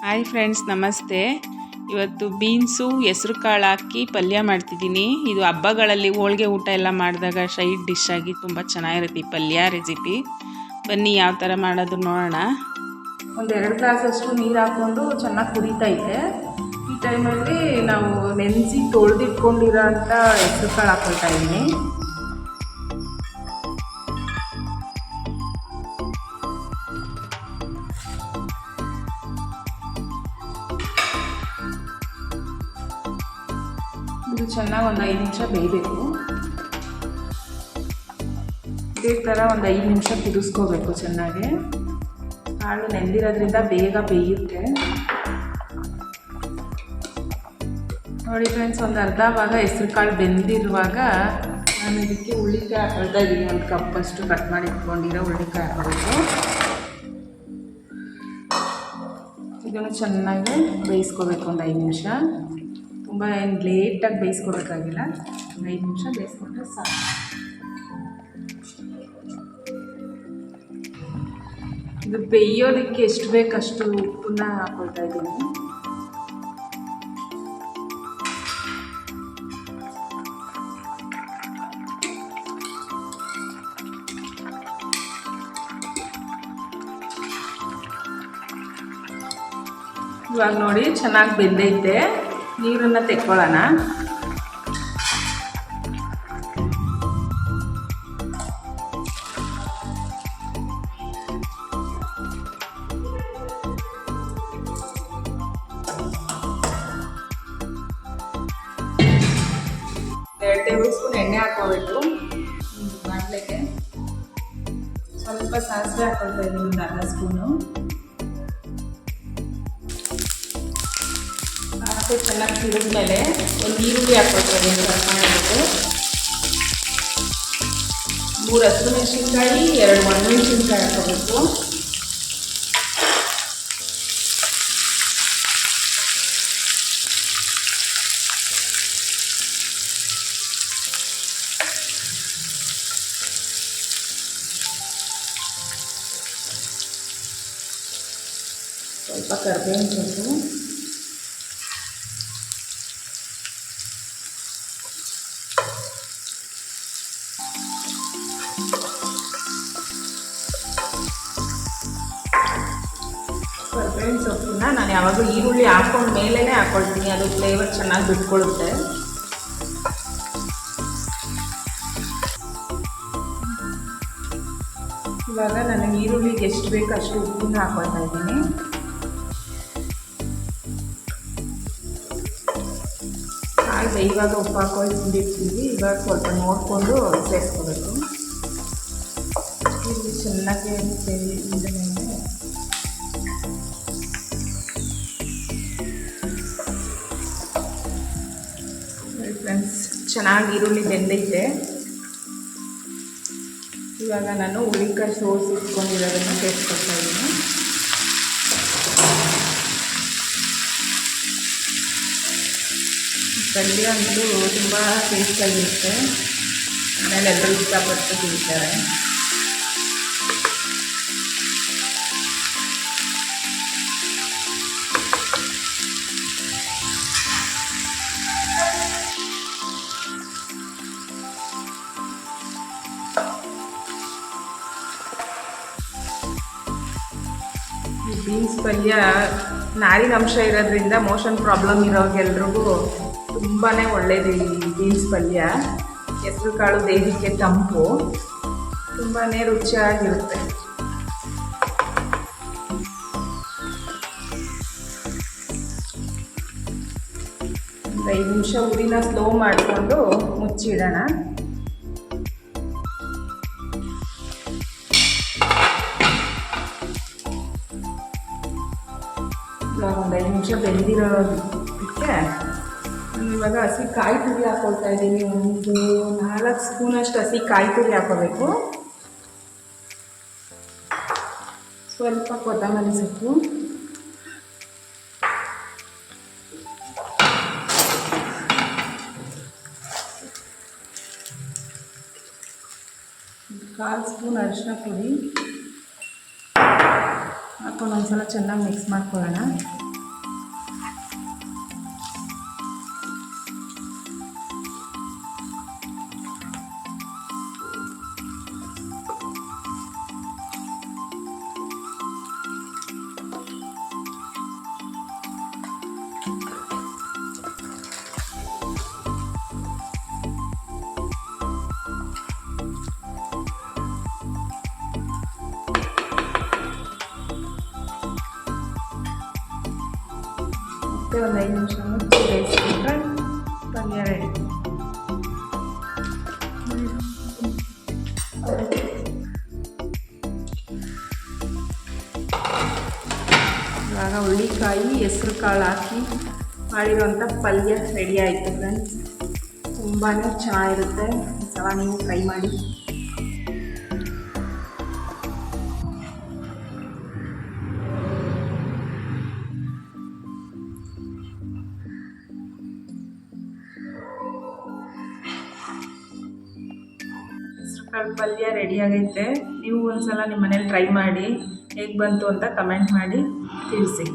Hi friends, ನಮಸ್ತೆ. ಇವತ್ತು beans ಹೆಸರು ಕಾಳು ಹಾಕಿ ಪಲ್ಯ ಮಾಡ್ತಿದ್ದೀನಿ. ಇದು ಹಬ್ಬಗಳಲ್ಲಿ ಹೋಳಿಗೆ ಊಟ ಎಲ್ಲ ಮಾಡಿದಾಗ ಸೈಡ್ ಡಿಶ್ ಆಗಿ ತುಂಬ ಚೆನ್ನಾಗಿರುತ್ತೆ ಈ ಪಲ್ಯ ರೆಸಿಪಿ. ಬನ್ನಿ ಯಾವ ಥರ ಮಾಡೋದು ನೋಡೋಣ. ಒಂದು 2 ಗ್ಲಾಸಷ್ಟು ನೀರು ಹಾಕ್ಕೊಂಡು ಚೆನ್ನಾಗಿ ಕುದೀತೈತೆ. ಈ ಟೈಮಲ್ಲಿ ನಾವು ನೆನೆಸಿ ತೊಳೆದಿಟ್ಕೊಂಡಿರೋ ಅಂಥ ಹೆಸರು ಕಾಳು ಹಾಕ್ಕೊಳ್ತಾ ಇದ್ದೀನಿ. ಇದು ಚೆನ್ನಾಗಿ ಒಂದು 5 ನಿಮಿಷ ಬೇಯಬೇಕು. ಇದೇ ಥರ ಒಂದು 5 ನಿಮಿಷ ಕುದಿಸ್ಕೋಬೇಕು ಚೆನ್ನಾಗಿ. ಕಾಳು ನೆಂದಿರೋದ್ರಿಂದ ಬೇಗ ಬೇಯುತ್ತೆ. ನೋಡಿ ಫ್ರೆಂಡ್ಸ್, ಒಂದು ಅರ್ಧ ಭಾಗ ಹೆಸರು ಕಾಳು ಬೆಂದಿರುವಾಗ ನಾನು ಇದಕ್ಕೆ ಹುಳ್ಳಿಕಾಯಿ ಹಾಕೊಳ್ತಾ ಇದ್ದೀನಿ. ಒಂದು ಕಪ್ಪಷ್ಟು ಕಟ್ ಮಾಡಿ ಇಟ್ಕೊಂಡಿರೋ ಹುಳ್ಳಿಕಾಯಿ ಹಾಕೋಬೇಕು. ಇದನ್ನು ಚೆನ್ನಾಗಿ ಬೇಯಿಸ್ಕೋಬೇಕು ಒಂದು 5 ನಿಮಿಷ. ತುಂಬ ಏನು ಲೇಟಾಗಿ ಬೇಯಿಸ್ಕೋಬೇಕಾಗಿಲ್ಲ, 5 ನಿಮಿಷ ಬೇಯಿಸ್ಕೊಂಡ್ರೆ ಸಾಕು. ಇದು ಬೇಯೋದಕ್ಕೆ ಎಷ್ಟು ಬೇಕಷ್ಟು ಉಪ್ಪನ್ನ ಹಾಕೊಳ್ತಾ ಇದ್ದೀನಿ. ಇವಾಗ ನೋಡಿ ಚೆನ್ನಾಗಿ ಬೆಂದೈತೆ. ನೀರನ್ನು ತೆಕ್ಕೊಳ್ಳೋಣ. ಎರಡು ಟೇಬಲ್ ಸ್ಪೂನ್ ಎಣ್ಣೆ ಹಾಕೋಬೇಕು ಬಾಣಲೆಗೆ. ಸ್ವಲ್ಪ ಸಾಸಿವೆ ಹಾಕೊಳ್ತಾ ಇದ್ದೀನಿ, ಒಂದು ಅರ್ಧ ಸ್ಪೂನು. ಸಾಸಿವೆ ಚೆನ್ನಾಗಿ ಸಿಡಿದ್ಮೇಲೆ ಒಂದು ಈರುಳ್ಳಿ ಹಾಕೊಳ್ತಾ ಇದ್ದೀನಿ ಕಟ್ ಮಾಡಿಬಿಟ್ಟು. 3 ಹಸಿಮೆಣಸಿನ್ಕಾಯಿ, 2 ಒಣಮೆಣಸಿನ್ಕಾಯಿ ಹಾಕೋಬೇಕು. ಸ್ವಲ್ಪ ಕರಿಬೇವಿನ ಸೊಪ್ಪು, ಕರಿಬೇವಿನ ಸೊಪ್ಪನ್ನ ನಾನು ಯಾವಾಗಲೂ ಈರುಳ್ಳಿ ಹಾಕೊಂಡ ಮೇಲೇ ಹಾಕೊಳ್ತೀನಿ. ಅದು ಫ್ಲೇವರ್ ಚೆನ್ನಾಗಿ ಬಿಟ್ಕೊಳ್ಳುತ್ತೆ. ಇವಾಗ ನನಗೆ ಈರುಳ್ಳಿಗೆ ಎಷ್ಟು ಬೇಕು ಅಷ್ಟು ಉಪ್ಪನ್ನ ಹಾಕೊಳ್ತಾ ಇದ್ದೀನಿ. ಹಾಗೆ ಇವಾಗ ಉಪ್ಪು ಹಾಕೊಂಡು ತಿಂದಿರ್ತೀವಿ. ಇವಾಗ ಸ್ವಲ್ಪ ನೋಡಿಕೊಂಡು ಸೇರಿಸ್ಕೋಬೇಕು. ಇಲ್ಲಿ ಚೆನ್ನಾಗಿ ಮೇಲೆ ಫ್ರೆಂಡ್ಸ್, ಚೆನ್ನಾಗಿ ಈರುಳ್ಳಿ ಬೆಂದೈತೆ. ಇವಾಗ ನಾನು ಹುಳಿಕಾಯಿ ಸೋಸಿ ಇಟ್ಕೊಂಡಿರೋದನ್ನು ಸೇರಿಸ್ಕೊಳ್ತಾ ಇದ್ದೀನಿ. ಪಲ್ಯ ಅಂತೂ ತುಂಬ ಟೇಸ್ಟಾಗಿರುತ್ತೆ. ಮನೇಲಿ ಎಲ್ಲರೂ ಇಷ್ಟಪಟ್ಟು ತಿಂತಾರೆ. ಈ ಬೀನ್ಸ್ ಪಲ್ಯ ನಾರಿನ ಅಂಶ ಇರೋದ್ರಿಂದ ಮೋಷನ್ ಪ್ರಾಬ್ಲಮ್ ಇರೋಗೆಲ್ರಿಗೂ ತುಂಬಾ ಒಳ್ಳೆಯದು. ಈ ಬೀನ್ಸ್ ಪಲ್ಯ ಹೆಸರು ಕಾಳು ದೇಹಕ್ಕೆ ತಂಪು, ತುಂಬಾ ರುಚಿಯಾಗಿರುತ್ತೆ. ಒಂದು 5 ನಿಮಿಷ ಉರಿನ ಸ್ಲೋ ಮಾಡಿಕೊಂಡು ಮುಚ್ಚಿಡೋಣ. ಇವಾಗ ಒಂದು 5 ನಿಮಿಷ ಬೆಂದಿರೋದಕ್ಕೆ ಇವಾಗ ಹಸಿ ಕಾಯಿ ತುರಿ ಹಾಕ್ಕೊಳ್ತಾ ಇದ್ದೀನಿ. ಒಂದು 4 ಸ್ಪೂನಷ್ಟು ಹಸಿ ಕಾಯಿ ತುರಿ ಹಾಕೋಬೇಕು. ಸ್ವಲ್ಪ ಕೊತ್ತಂಬರಿ ಸೊಪ್ಪು, ಕಾಲು ಸ್ಪೂನ್ ಅರಿಶಿನ ಪುಡಿ ಹಾಕೊಂಡು ಒಂದ್ಸಲ ಚೆನ್ನಾಗಿ ಮಿಕ್ಸ್ ಮಾಡ್ಕೊಳ್ಳೋಣ. ಮತ್ತೆ ಒಂದು 5 ನಿಮಿಷ ಮುಚ್ಚಿ ಬೇಯಿಸ್ಬಿಟ್ರೆ ಪಲ್ಯ ರೆಡಿ. ಇವಾಗ ಹುಳ್ಳಿಕಾಯಿ ಹೆಸ್ರು ಕಾಳು ಹಾಕಿ ಮಾಡಿರೋಂಥ ಪಲ್ಯ ರೆಡಿ ಆಯಿತು ಫ್ರೆಂಡ್ಸ್. ತುಂಬಾ ಚೆನ್ನಾಗಿರುತ್ತೆ. ಸಲ ನೀವು ಟ್ರೈ ಮಾಡಿ. ಹೆಸ್ರುಕಾಳು ಪಲ್ಯ ರೆಡಿ ಆಗೈತೆ. ನೀವು ಒಂದ್ಸಲ ನಿಮ್ಮ ಮನೇಲಿ ಟ್ರೈ ಮಾಡಿ ಹೇಗೆ ಬಂತು ಅಂತ ಕಮೆಂಟ್ ಮಾಡಿ ತಿಳಿಸಿ.